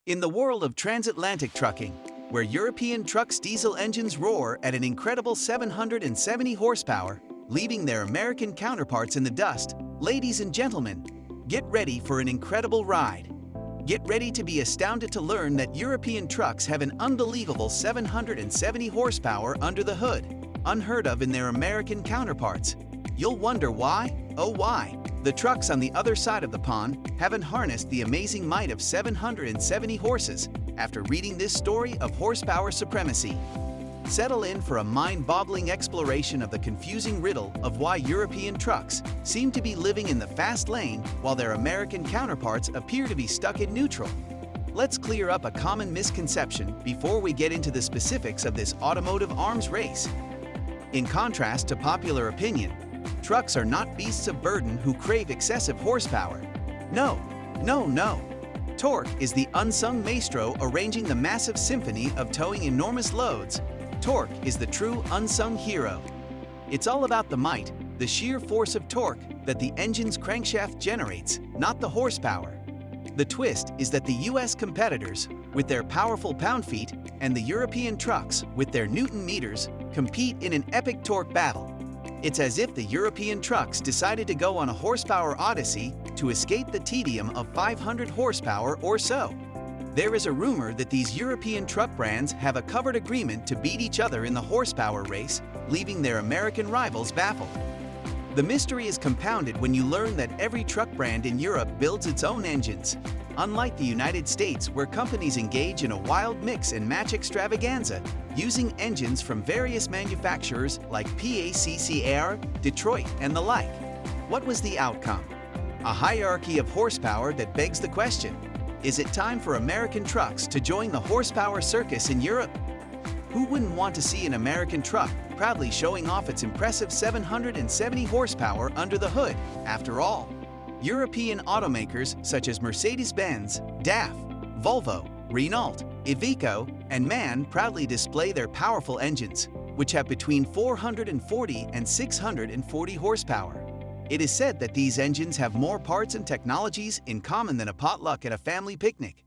In the world of transatlantic trucking, where European trucks' diesel engines roar at an incredible 770 horsepower, leaving their American counterparts in the dust, ladies and gentlemen, get ready for an incredible ride. Get ready to be astounded to learn that European trucks have an unbelievable 770 horsepower under the hood, unheard of in their American counterparts. You'll wonder why? Oh, why? The trucks on the other side of the pond haven't harnessed the amazing might of 770 horses after reading this story of horsepower supremacy. Settle in for a mind-boggling exploration of the confusing riddle of why European trucks seem to be living in the fast lane while their American counterparts appear to be stuck in neutral. Let's clear up a common misconception before we get into the specifics of this automotive arms race. In contrast to popular opinion, trucks are not beasts of burden who crave excessive horsepower. No. Torque is the unsung maestro arranging the massive symphony of towing enormous loads. Torque is the true unsung hero. It's all about the might, the sheer force of torque that the engine's crankshaft generates, not the horsepower. The twist is that the US competitors, with their powerful pound-feet, and the European trucks, with their Newton meters, compete in an epic torque battle. It's as if the European trucks decided to go on a horsepower odyssey to escape the tedium of 500 horsepower or so. There is a rumor that these European truck brands have a covered agreement to beat each other in the horsepower race, leaving their American rivals baffled. The mystery is compounded when you learn that every truck brand in Europe builds its own engines. Unlike the United States, where companies engage in a wild mix and match extravaganza, using engines from various manufacturers like PACCAR, Detroit, and the like. What was the outcome? A hierarchy of horsepower that begs the question, is it time for American trucks to join the horsepower circus in Europe? Who wouldn't want to see an American truck proudly showing off its impressive 770 horsepower under the hood? After all, European automakers such as Mercedes-Benz, DAF, Volvo, Renault, Iveco, and MAN proudly display their powerful engines, which have between 440 and 640 horsepower. It is said that these engines have more parts and technologies in common than a potluck at a family picnic.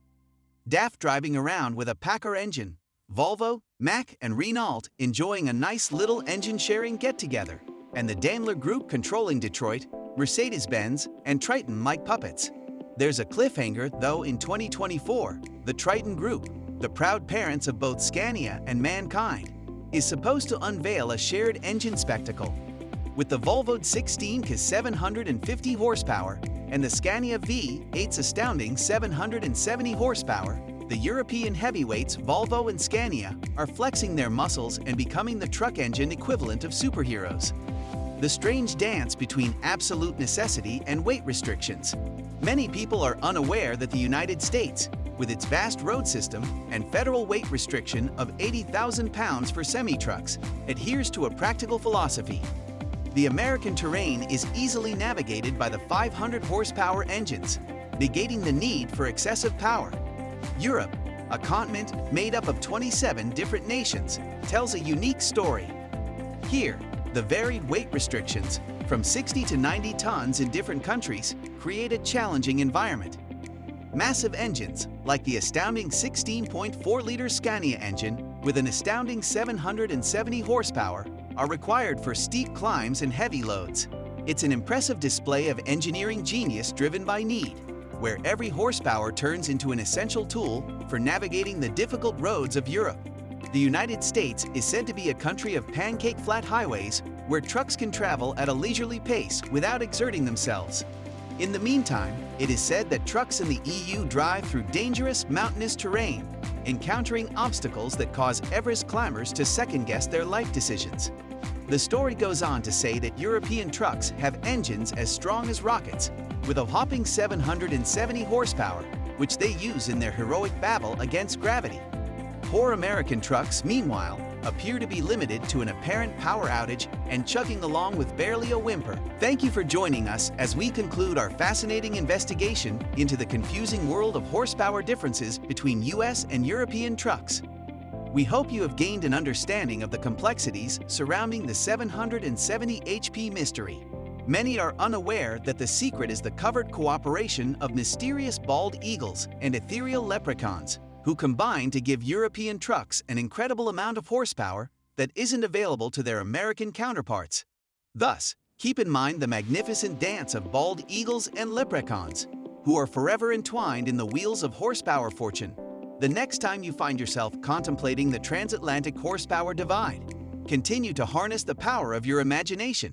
DAF driving around with a Packard engine, Volvo, Mack, and Renault enjoying a nice little engine-sharing get-together, and the Daimler Group controlling Detroit, Mercedes-Benz, and Triton like puppets. There's a cliffhanger, though. In 2024, the Triton Group, the proud parents of both Scania and Mankind, is supposed to unveil a shared engine spectacle. With the Volvo 16's 750 horsepower and the Scania V8's astounding 770 horsepower, the European heavyweights Volvo and Scania are flexing their muscles and becoming the truck engine equivalent of superheroes. The strange dance between absolute necessity and weight restrictions. Many people are unaware that the United States, with its vast road system and federal weight restriction of 80,000 pounds for semi-trucks, adheres to a practical philosophy. The American terrain is easily navigated by the 500 horsepower engines, negating the need for excessive power. Europe, a continent made up of 27 different nations, tells a unique story. Here, the varied weight restrictions, from 60 to 90 tons in different countries, create a challenging environment. Massive engines, like the astounding 16.4-liter Scania engine with an astounding 770 horsepower, are required for steep climbs and heavy loads. It's an impressive display of engineering genius driven by need, where every horsepower turns into an essential tool for navigating the difficult roads of Europe. The United States is said to be a country of pancake flat highways where trucks can travel at a leisurely pace without exerting themselves. In the meantime, it is said that trucks in the EU drive through dangerous mountainous terrain, encountering obstacles that cause Everest climbers to second-guess their life decisions. The story goes on to say that European trucks have engines as strong as rockets, with a whopping 770 horsepower, which they use in their heroic battle against gravity. Poor American trucks, meanwhile, appear to be limited to an apparent power outage and chugging along with barely a whimper. Thank you for joining us as we conclude our fascinating investigation into the confusing world of horsepower differences between US and European trucks. We hope you have gained an understanding of the complexities surrounding the 770 HP mystery. Many are unaware that the secret is the covert cooperation of mysterious bald eagles and ethereal leprechauns, who combine to give European trucks an incredible amount of horsepower that isn't available to their American counterparts. Thus, keep in mind the magnificent dance of bald eagles and leprechauns, who are forever entwined in the wheels of horsepower fortune. The next time you find yourself contemplating the transatlantic horsepower divide, continue to harness the power of your imagination.